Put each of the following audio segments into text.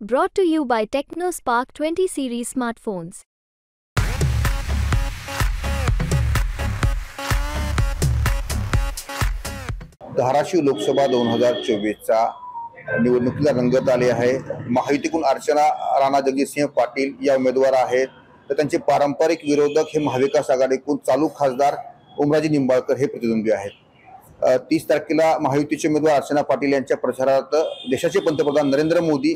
Brought to you by TechnoSpark 20 series smartphones. Dharashiv Lok Sabha 2024चा निवडणुकीला रंगत आली आहे। महायुतीकडून अर्चना राणा जगजितसिंह पाटील या उमेदवार आहेत, तर त्यांचे पारंपरिक विरोधक हे महाविकास आघाडीकडून चालू खासदार ओमराजे निंबाळकर हे प्रतिद्वंद्वी आहेत। 30 तारखेला महायुतीचे उमेदवार अर्चना पाटील यांच्या प्रचारार्थ देशाचे पंतप्रधान नरेंद्र मोदी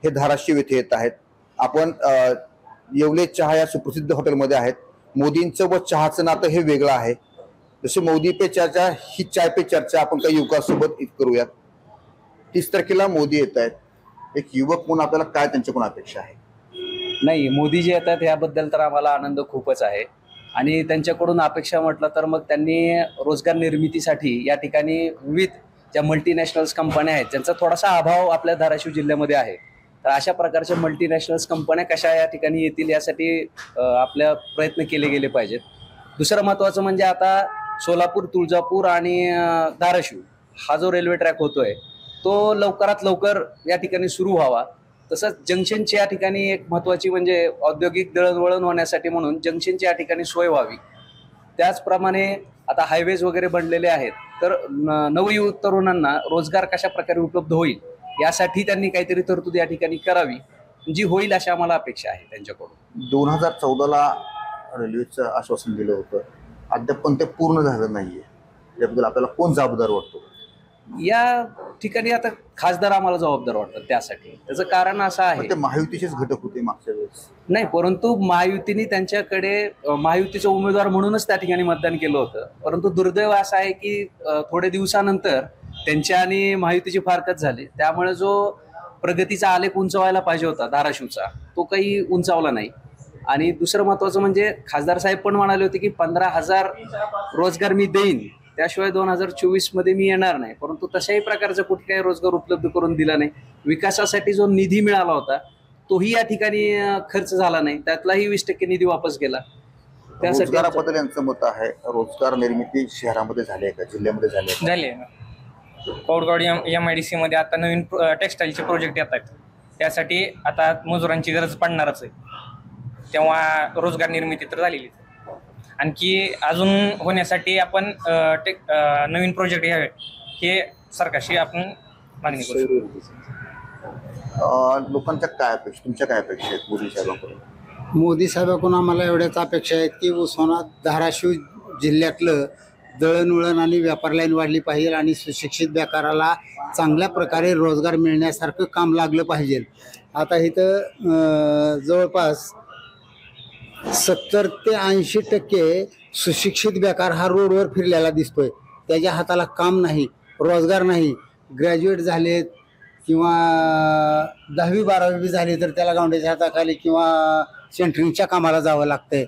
हे धाराशिव येथे येत आहेत। आपण येवले चहा या सुप्रसिद्ध हॉटेलमध्ये आहेत। मोदींचं व चहाचं नातं हे वेगळं आहे। जसे मोदी पे चर्चा ही चाय पे चर्चा आपण काही युवकांसोबत करूयात। 30 तारखेला मोदी येत आहेत, एक युवक म्हणून आपल्याला काय त्यांच्याकडून अपेक्षा आहे? नाही, मोदी जे येतात याबद्दल तर आम्हाला आनंद खूपच आहे आणि त्यांच्याकडून अपेक्षा म्हटलं तर मग त्यांनी रोजगार निर्मितीसाठी या ठिकाणी विविध ज्या मल्टीनॅशनल्स कंपन्या आहेत ज्यांचा थोडासा अभाव आपल्या धाराशिव जिल्ह्यामध्ये आहे, तर अशा प्रकारच्या मल्टीनॅशनल्स कंपन्या कशा या ठिकाणी येतील यासाठी आपल्या प्रयत्न केले गेले पाहिजेत। दुसरं महत्त्वाचं म्हणजे आता सोलापूर, तुळजापूर आणि धाराशिव हा जो रेल्वे ट्रॅक होतोय तो लवकरात लवकर या ठिकाणी सुरू व्हावा। तसंच जंक्शनची या ठिकाणी एक महत्त्वाची म्हणजे औद्योगिक दळणवळण होण्यासाठी म्हणून जंक्शनची या ठिकाणी सोय व्हावी। त्याचप्रमाणे आता हायवेज वगैरे बनलेले आहेत, तर नवयुवक तरुणांना रोजगार कशा प्रकारे उपलब्ध होईल यासाठी त्यांनी काहीतरी तरतूद या ठिकाणी करावी, जी होईल अशी आम्हाला अपेक्षा आहे त्यांच्याकडून। 2014ला रेल्वेचं आश्वासन दिलं होतं, अद्याप पण ते पूर्ण झालं नाहीये, याबद्दल आपल्याला कोण जबाबदार वाटतो? या ठिकाणी आता खासदार आम्हाला जबाबदार वाटतात त्यासाठी। त्याचं कारण असं आहे, ते महायुतीचेच घटक होते मागच्या वेळेस नाही, परंतु महायुतीने त्यांच्याकडे महायुतीचा उमेदवार म्हणूनच त्या ठिकाणी मतदान केलं होतं। परंतु दुर्दैव असं आहे की थोडे दिवसानंतर त्यांच्या आणि महायुतीची फारकत झाली, त्यामुळे जो प्रगतीचा आलेख उंचावायला पाहिजे होता धाराशिवचा तो काही उंचावला नाही। आणि दुसरं महत्त्वाचं म्हणजे खासदार साहेब पण म्हणाले होते की 15,000 रोजगार मी देईन, त्याशिवाय 2024 मध्ये मी येणार नाही, परंतु तशाही प्रकारचा कुठे काही रोजगार उपलब्ध करून दिला नाही। विकासासाठी जो निधी मिळाला होता तोही या ठिकाणी खर्च झाला नाही, त्यातलाही 20% निधी वापस गेला। त्यासाठी रोजगाराबद्दल यांचं मत आहे, रोजगार निर्मिती शहरामध्ये झाली आहे का, जिल्ह्यामध्ये झाली आहे? कौडगाव MIDC मध्ये आता नवीन टेक्सटाईलचे प्रोजेक्ट येत आहेत, त्यासाठी आता मजुरांची गरज पडणारच आहे, तेव्हा रोजगार निर्मिती तर झालेली। आणखी अजून होण्यासाठी आपण नवीन प्रोजेक्ट घ्यावे हे सरकारशी आपण मागणी करू। लोकांच्या काय अपेक्षा, तुमच्या काय अपेक्षा आहेत मोदी साहेबांकडून? मोदी साहेबांकडून आम्हाला एवढ्याच अपेक्षा आहेत की उस्मानाबाद धाराशिव जिल्ह्यातलं दळणवळण आणि व्यापार लाईन वाढली पाहिजे आणि सुशिक्षित बेकाराला चांगल्या प्रकारे रोजगार मिळण्यासारखं काम लागलं पाहिजे। आता इथं जवळपास 70 ते 80% सुशिक्षित बेकार हा रोडवर फिरलेला दिसतोय, त्याच्या हाताला काम नाही, रोजगार नाही। ग्रॅज्युएट झालेत किंवा 10वी-12वी झाली तर त्याला गावंड्याच्या हाताखाली किंवा सेंटरिंगच्या कामाला जावं लागतंय।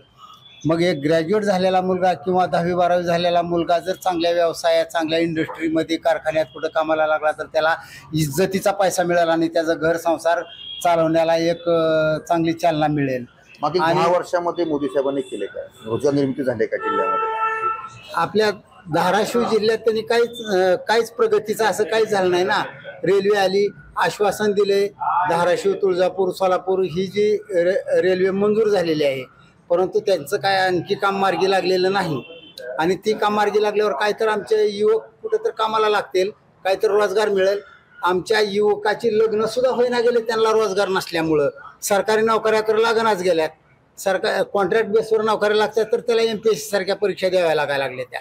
मग एक ग्रॅज्युएट झालेला मुलगा किंवा 10वी-12वी झालेला मुलगा जर चांगल्या व्यवसायात, चांगल्या इंडस्ट्रीमध्ये, कारखान्यात कुठं कामाला लागला तर त्याला इज्जतीचा पैसा मिळेल आणि त्याचा घर संसार चालवण्याला एक चांगली चालना मिळेल। मागील 10 वर्षामध्ये मोदी साहेबांनी केले काय, रोजगार निर्मिती झाली का जिल्ह्यामध्ये? आपल्या धाराशिव जिल्ह्यात त्यांनी काहीच प्रगतीचं असं काहीच झालं नाही ना। रेल्वे आली, आश्वासन दिले, धाराशिव, तुळजापूर, सोलापूर ही जी रेल्वे मंजूर झालेली आहे, परंतु त्यांचं काय आणखी काम मार्गी लागलेलं नाही। आणि ती काम मार्गी लागल्यावर काय तर आमचे युवक कुठं तर कामाला लागतील, काय तर रोजगार मिळेल। आमच्या युवकाची लग्न सुद्धा होईना गेले त्यांना रोजगार नसल्यामुळं। सरकारी नोकऱ्या तर लागणाच गेल्यात, सरकार कॉन्ट्रॅक्ट बेसवर नोकऱ्या लागतात तर त्याला MPSC सारख्या परीक्षा द्याव्या लागायला लागल्या त्या।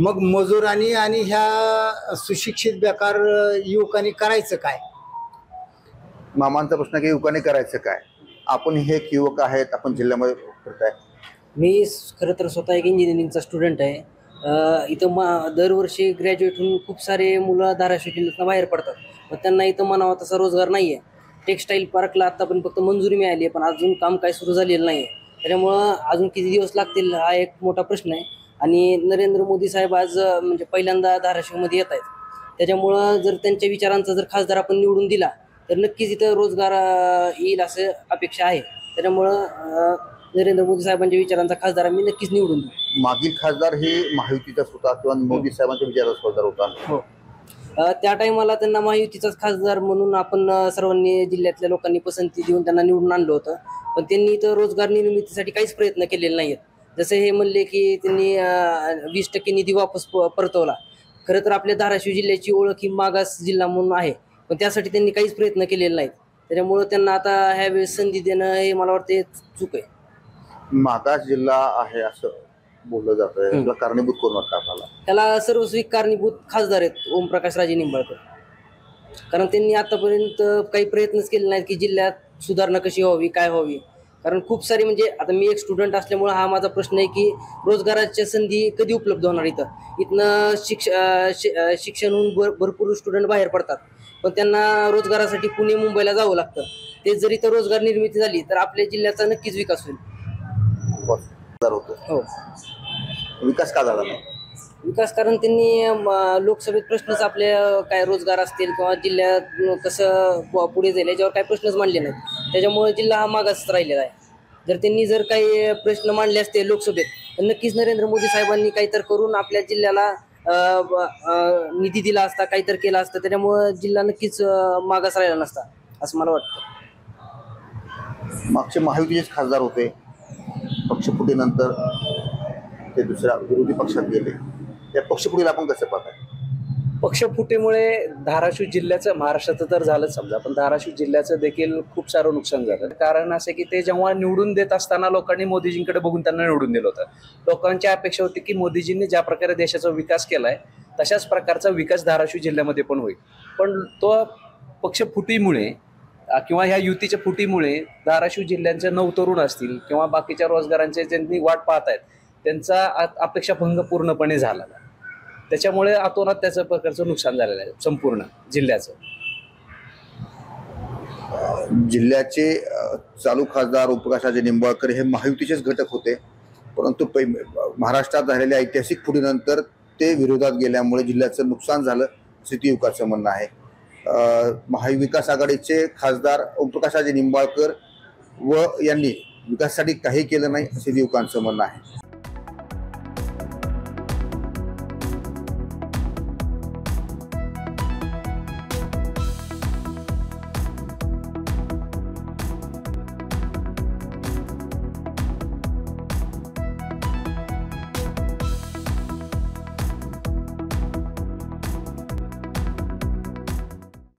मग मजुरांनी आणि ह्या सुशिक्षित बेकार युवकांनी करायचं काय? मामांचा प्रश्न की युवकांनी करायचं काय? आपण हे एक युवक आहेत, आपण जिल्ह्यामध्ये करताय। मी खरं तर स्वतः एक इंजिनिअरिंगचा स्टुडंट आहे। इथं दरवर्षी ग्रॅज्युएट होऊन खूप सारे मुलं धाराशिव जिल्ह्यातून बाहेर पडतात, पण त्यांना इथं म्हणावा तसा रोजगार नाही आहे। टेक्स्टाईल पार्कला आता पण फक्त मंजुरी मिळाली आहे, पण अजून काम काय सुरू झालेलं नाही आहे, त्याच्यामुळं अजून किती दिवस लागतील हा एक मोठा प्रश्न आहे। आणि नरेंद्र मोदी साहेब आज म्हणजे पहिल्यांदा धाराशिवमध्ये येत आहेत, त्याच्यामुळं जर त्यांच्या विचारांचा जर खासदार आपण निवडून दिला तर नक्कीच इथं रोजगार येईल असं अपेक्षा आहे। त्याच्यामुळं नरेंद्र मोदी साहेबांच्या विचारांचा खासदार आम्ही नक्कीच निवडून देऊ। मागील खासदार हे महायुतीचाच होता किंवा मोदी साहेबांच्या विचाराचा खासदार होता? हो, त्या टायमाला त्यांना महायुतीचाच खासदार म्हणून आपण सर्वांनी जिल्ह्यातल्या लोकांनी पसंती देऊन त्यांना निवडून आणलं होतं. पण त्यांनी इथं रोजगार निर्मितीसाठी काहीच प्रयत्न केलेले नाहीत. जसं हे म्हणले की त्यांनी 20% निधी वापस परतवला. खरं तर आपल्या धाराशिव जिल्ह्याची ओळख ही मागास जिल्हा म्हणून आहे, पण त्यासाठी त्यांनी काहीच प्रयत्न केलेले नाहीत. त्याच्यामुळं त्यांना आता ह्या वेळेस संधी देणं हे मला वाटते चूक आहे. मागास जिल्हा आहे असं बोललं जातं, याला कारणीभूत कोण वाटतं आपल्याला? त्याला सर्वस्वी कारणीभूत खासदार आहेत ओमप्रकाश राजे निंबाळकर. कारण त्यांनी आतापर्यंत काही प्रयत्नच केले नाहीत की जिल्ह्यात सुधारणा कशी व्हावी, काय व्हावी. कारण खूप सारी म्हणजे आता मी एक स्टुडंट असल्यामुळे हा माझा प्रश्न आहे की रोजगाराच्या संधी कधी उपलब्ध होणार इथनं शिक्षण होऊन भरपूर स्टुडंट बाहेर पडतात, पण त्यांना रोजगारासाठी पुणे मुंबईला जावं लागतं. ते जर इथं रोजगार निर्मिती झाली तर आपल्या जिल्ह्याचा नक्कीच विकास होईल. हो, विकास का झाला नाही? विकास कारण त्यांनी लोकसभेत प्रश्नच आपले काय रोजगार असतील किंवा जिल्ह्यात कसं पुढे जाईल याच्यावर काही प्रश्नच मांडले नाहीत. त्याच्यामुळे जिल्हा हा मागास राहिलेला आहे. जर काही प्रश्न मांडले असते लोकसभेत तर नक्कीच नरेंद्र मोदी साहेबांनी काहीतरी करून आपल्या जिल्ह्याला निधी दिला असता, काहीतरी केला असतं. त्याच्यामुळे जिल्हा नक्कीच मागास राहिला नसता असं मला वाटतं. मागचे महायुतीचेच खासदार होते, पक्षफुटीनंतर ते दुसऱ्या विरोधी पक्षात गेले. त्या पक्षफुटीला आपण कसं पाहताय? पक्षफुटीमुळे धाराशिव जिल्ह्याचं, महाराष्ट्राचं तर झालंच समजा, पण धाराशिव जिल्ह्याचं देखील खूप सारं नुकसान झालं. कारण असं की ते जेव्हा निवडून देत असताना लोकांनी मोदीजींकडे बघून त्यांना निवडून दिलं होतं. लोकांची अपेक्षा होती की मोदीजींनी ज्या प्रकारे देशाचा विकास केलाय तशाच प्रकारचा विकास धाराशिव जिल्ह्यामध्ये पण होईल. पण तो पक्षफुटीमुळे किंवा ह्या युतीच्या फुटीमुळे धाराशिव जिल्ह्यांचे नवतरुण असतील किंवा बाकीच्या रोजगारांचे ज्यांनी वाट पाहत आहेत त्यांचा अपेक्षाभंग पूर्णपणे झाला. त्याच्यामुळे अतोनात त्याचं प्रकारचं नुकसान झालेलं आहे संपूर्ण जिल्ह्याचं. जिल्ह्याचे चालू खासदार ओमप्रकाश निंबाळकर हे महायुतीचेच घटक होते, परंतु महाराष्ट्रात झालेल्या ऐतिहासिक फुटीनंतर ते विरोधात गेल्यामुळे जिल्ह्याचं नुकसान झालं असे युवकाचं म्हणणं आहे. महाविकास आघाडीचे खासदार ओमप्रकाश निंबाळकर यांनी विकासासाठी काही केलं नाही असे युवकांचं म्हणणं आहे.